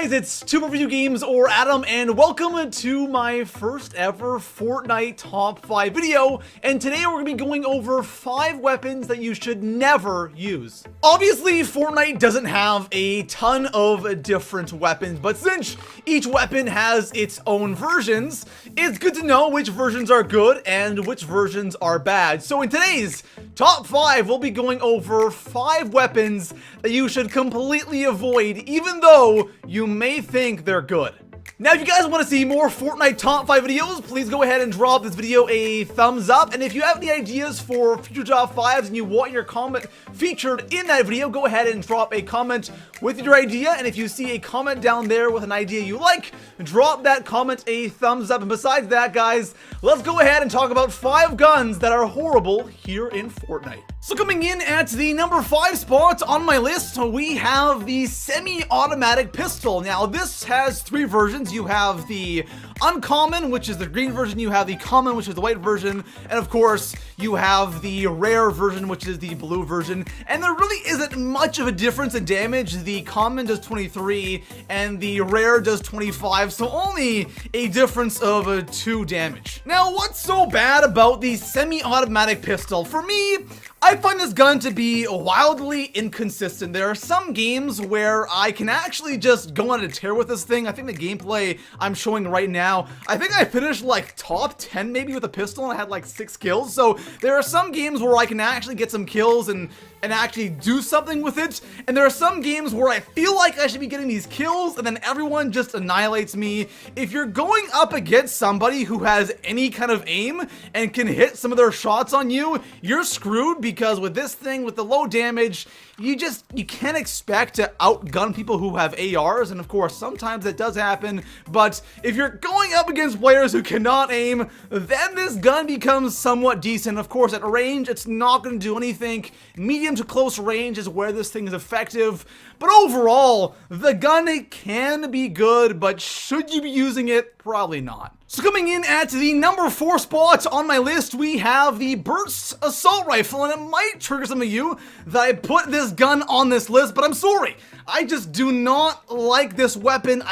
guys, it's Two Review Games or Adam, and welcome to my first ever Fortnite Top 5 video. And today we're going to be going over 5 weapons that you should never use. Obviously, Fortnite doesn't have a ton of different weapons, but since each weapon has its own versions, it's good to know which versions are good and which versions are bad. So in today's Top 5, we'll be going over 5 weapons that you should completely avoid, even though you may think they're good. Now, if you guys want to see more Fortnite Top 5 videos, please go ahead and drop this video a thumbs up. And if you have any ideas for future Top 5s and you want your comment featured in that video, go ahead and drop a comment with your idea. And if you see a comment down there with an idea you like, drop that comment a thumbs up. And besides that, guys, let's go ahead and talk about 5 guns that are horrible here in Fortnite. So coming in at the number 5 spot on my list, we have the semi-automatic pistol. Now, this has 3 versions. You have the uncommon, which is the green version, you have the common, which is the white version, and of course, you have the rare version, which is the blue version. And there really isn't much of a difference in damage. The common does 23, and the rare does 25, so only a difference of 2 damage. Now, what's so bad about the semi-automatic pistol? For me, I find this gun to be wildly inconsistent. There are some games where I can actually just go on a tear with this thing. I think the gameplay I'm showing right now, I think I finished like top 10 maybe with a pistol and I had like 6 kills. So there are some games where I can actually get some kills and actually do something with it. And there are some games where I feel like I should be getting these kills and then everyone just annihilates me. If you're going up against somebody who has any kind of aim and can hit some of their shots on you, you're screwed, because with this thing, with the low damage, you can't expect to outgun people who have ARs, and of course sometimes that does happen. But if you're going up against players who cannot aim, then this gun becomes somewhat decent. Of course, at range, it's not going to do anything. Medium to close range is where this thing is effective. But overall, the gun can be good, but should you be using it? Probably not. So coming in at the number 4 spot on my list, we have the Burst Assault Rifle, and it might trigger some of you that I put this gun on this list, but I'm sorry. I just do not like this weapon.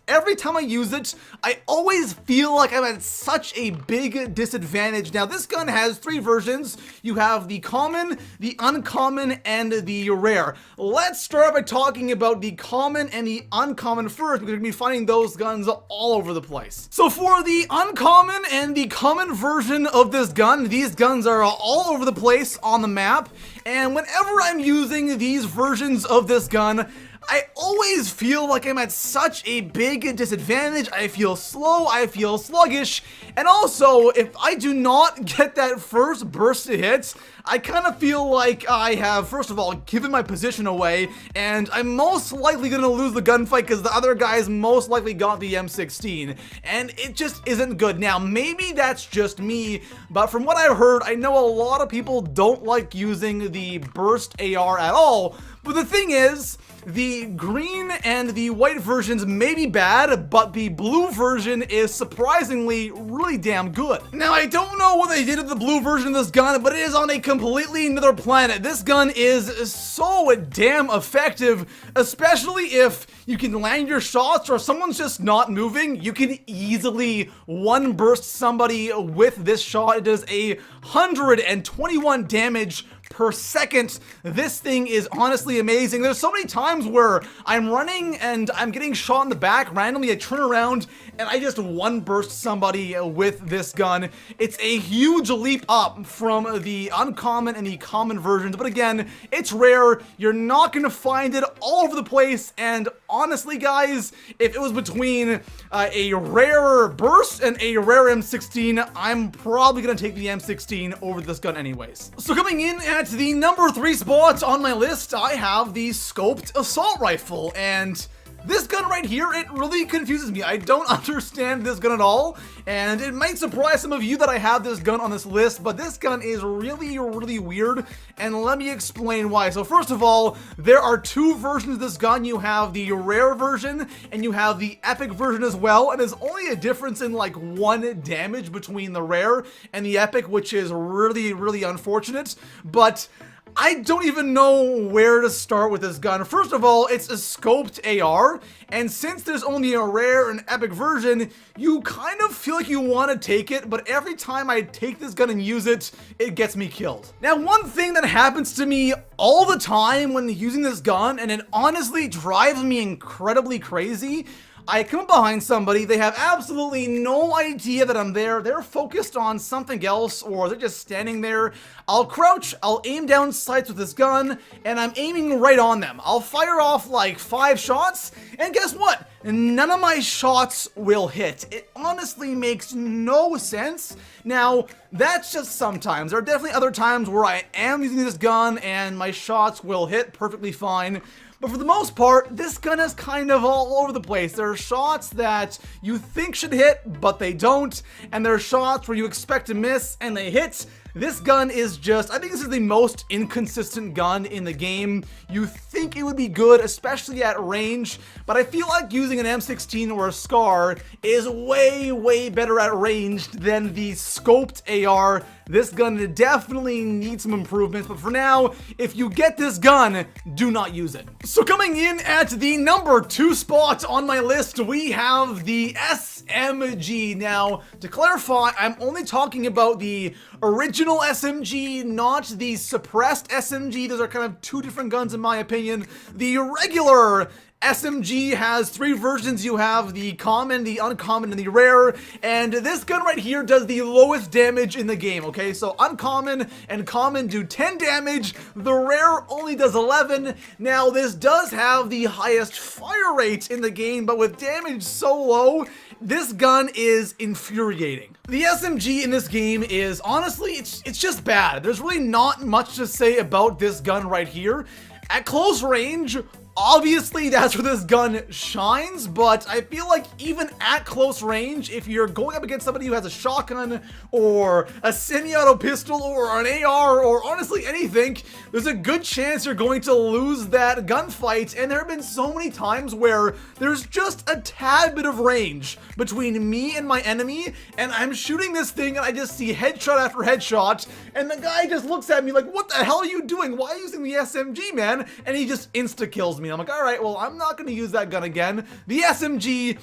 Every time I use it, I always feel like I'm at such a big disadvantage. Now, this gun has 3 versions. You have the common, the uncommon, and the rare. Let's start by talking about the common and the uncommon first. We're going to be finding those guns all over the place. So for the uncommon and the common version of this gun, these guns are all over the place on the map. And whenever I'm using these versions of this gun, I always feel like I'm at such a big disadvantage. I feel slow, I feel sluggish, and also, if I do not get that first burst of hits, I kind of feel like I have, first of all, given my position away, and I'm most likely going to lose the gunfight because the other guys most likely got the M16, and it just isn't good. Now, maybe that's just me, but from what I've heard, I know a lot of people don't like using the burst AR at all, but the thing is, the green and the white versions may be bad, but the blue version is surprisingly really damn good. Now, I don't know what they did with the blue version of this gun, but it is on a completely another planet. This gun is so damn effective, especially if you can land your shots or someone's just not moving. You can easily one burst somebody with this shot. It does 121 damage per second. This thing is honestly amazing. There's so many times where I'm running and I'm getting shot in the back. Randomly, I turn around and I just one burst somebody with this gun. It's a huge leap up from the uncommon and the common versions. But again, it's rare. You're not going to find it all over the place. And honestly, guys, if it was between a rare burst and a rare M16, I'm probably going to take the M16 over this gun anyways. So coming in at the number 3 spot on my list, I have the Scoped Assault Rifle, and this gun right here, it really confuses me. I don't understand this gun at all, and it might surprise some of you that I have this gun on this list, but this gun is really, really weird, and let me explain why. So first of all, there are 2 versions of this gun. You have the rare version, and you have the epic version as well, and there's only a difference in like 1 damage between the rare and the epic, which is really, really unfortunate, but I don't even know where to start with this gun. First of all, it's a scoped AR, and since there's only a rare and epic version, you kind of feel like you want to take it, but every time I take this gun and use it, it gets me killed. Now, one thing that happens to me all the time when using this gun, and it honestly drives me incredibly crazy, I come up behind somebody, they have absolutely no idea that I'm there, they're focused on something else, or they're just standing there. I'll crouch, I'll aim down sights with this gun, and I'm aiming right on them. I'll fire off like 5 shots, and guess what? None of my shots will hit. It honestly makes no sense. Now, that's just sometimes. There are definitely other times where I am using this gun, and my shots will hit perfectly fine. But for the most part, this gun is kind of all over the place. There are shots that you think should hit, but they don't. And there are shots where you expect to miss, and they hit. This gun is just, I think this is the most inconsistent gun in the game. You think it would be good, especially at range, but I feel like using an M16 or a SCAR is way, way better at range than the scoped AR. This gun definitely needs some improvements, but for now, if you get this gun, do not use it. So coming in at the number 2 spot on my list, we have the SMG. Now, to clarify, I'm only talking about the original SMG, not the suppressed SMG. Those are kind of 2 different guns in my opinion. The regular SMG has 3 versions. You have the common, the uncommon, and the rare, and this gun right here does the lowest damage in the game, okay? So uncommon and common do 10 damage, the rare only does 11. Now, this does have the highest fire rate in the game, but with damage so low, this gun is infuriating. The SMG in this game is, honestly, it's just bad. There's really not much to say about this gun right here. At close range, obviously, that's where this gun shines, but I feel like even at close range, if you're going up against somebody who has a shotgun or a semi-auto pistol or an AR or honestly anything, there's a good chance you're going to lose that gunfight. And there have been so many times where there's just a tad bit of range between me and my enemy, and I'm shooting this thing and I just see headshot after headshot, and the guy just looks at me like, what the hell are you doing? Why are you using the SMG, man? And he just insta-kills me. I'm like, all right, well, I'm not going to use that gun again. The SMG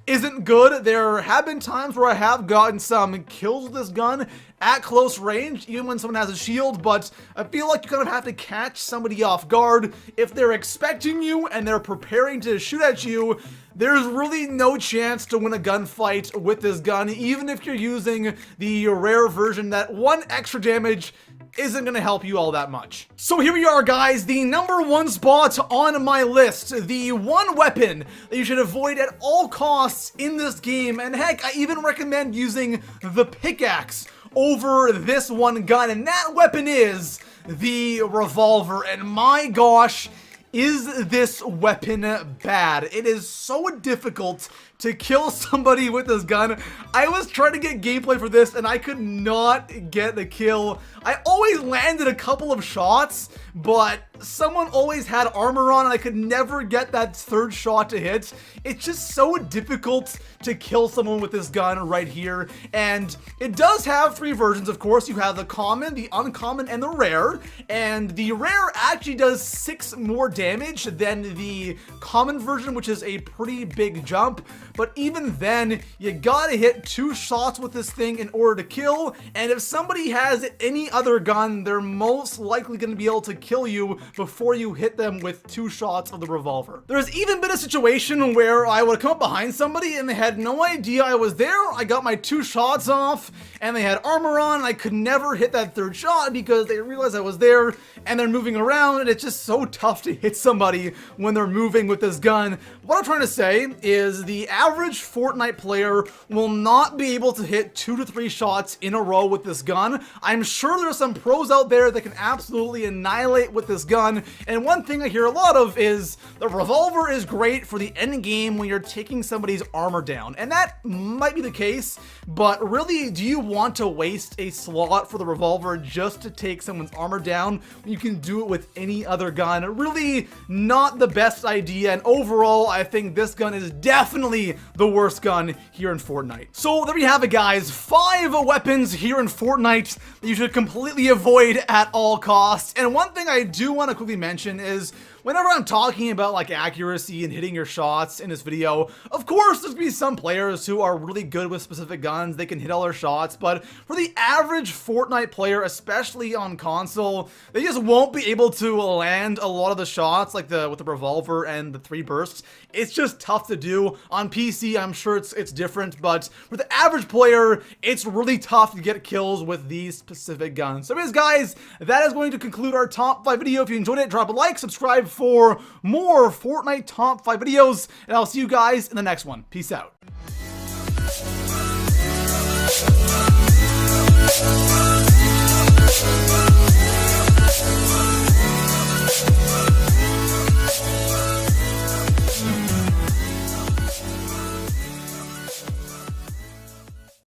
isn't good. There have been times where I have gotten some kills with this gun at close range, even when someone has a shield, but I feel like you kind of have to catch somebody off guard. If they're expecting you and they're preparing to shoot at you, there's really no chance to win a gunfight with this gun, even if you're using the rare version. That 1 extra damage isn't going to help you all that much. So here we are, guys, the number 1 spot on my list, the one weapon that you should avoid at all costs in this game, and heck, I even recommend using the pickaxe over this one gun, and that weapon is the revolver. And my gosh, is this weapon bad? It is so difficult to kill somebody with this gun. I was trying to get gameplay for this and I could not get the kill. I always landed a couple of shots, but someone always had armor on and I could never get that 3rd shot to hit. It's just so difficult to kill someone with this gun right here. And it does have 3 versions, of course. You have the common, the uncommon, and the rare. And the rare actually does 6 more damage than the common version, which is a pretty big jump. But even then, you gotta hit 2 shots with this thing in order to kill. And if somebody has any other gun, they're most likely gonna be able to kill you before you hit them with 2 shots of the revolver. There's even been a situation where I would come up behind somebody and they had no idea I was there. I got my 2 shots off and they had armor on and I could never hit that 3rd shot because they realized I was there and they're moving around, and it's just so tough to hit somebody when they're moving with this gun. What I'm trying to say is the average Fortnite player will not be able to hit 2 to 3 shots in a row with this gun. I'm sure there's some pros out there that can absolutely annihilate with this gun, and one thing I hear a lot of is the revolver is great for the end game when you're taking somebody's armor down, and that might be the case, but really, do you want to waste a slot for the revolver just to take someone's armor down when you can do it with any other gun? Really not the best idea, and overall, I think this gun is definitely definitely the worst gun here in Fortnite. So there you have it, guys. 5 weapons here in Fortnite that you should completely avoid at all costs. And one thing I do want to quickly mention is, whenever I'm talking about like accuracy and hitting your shots in this video, of course there's gonna be some players who are really good with specific guns, they can hit all their shots, but for the average Fortnite player, especially on console, they just won't be able to land a lot of the shots, like with the revolver and the 3 bursts. It's just tough to do. On PC, I'm sure it's different, but for the average player, it's really tough to get kills with these specific guns. So anyways, guys, that is going to conclude our top 5 video. If you enjoyed it, drop a like, subscribe for more Fortnite top 5 videos, and I'll see you guys in the next one. Peace out.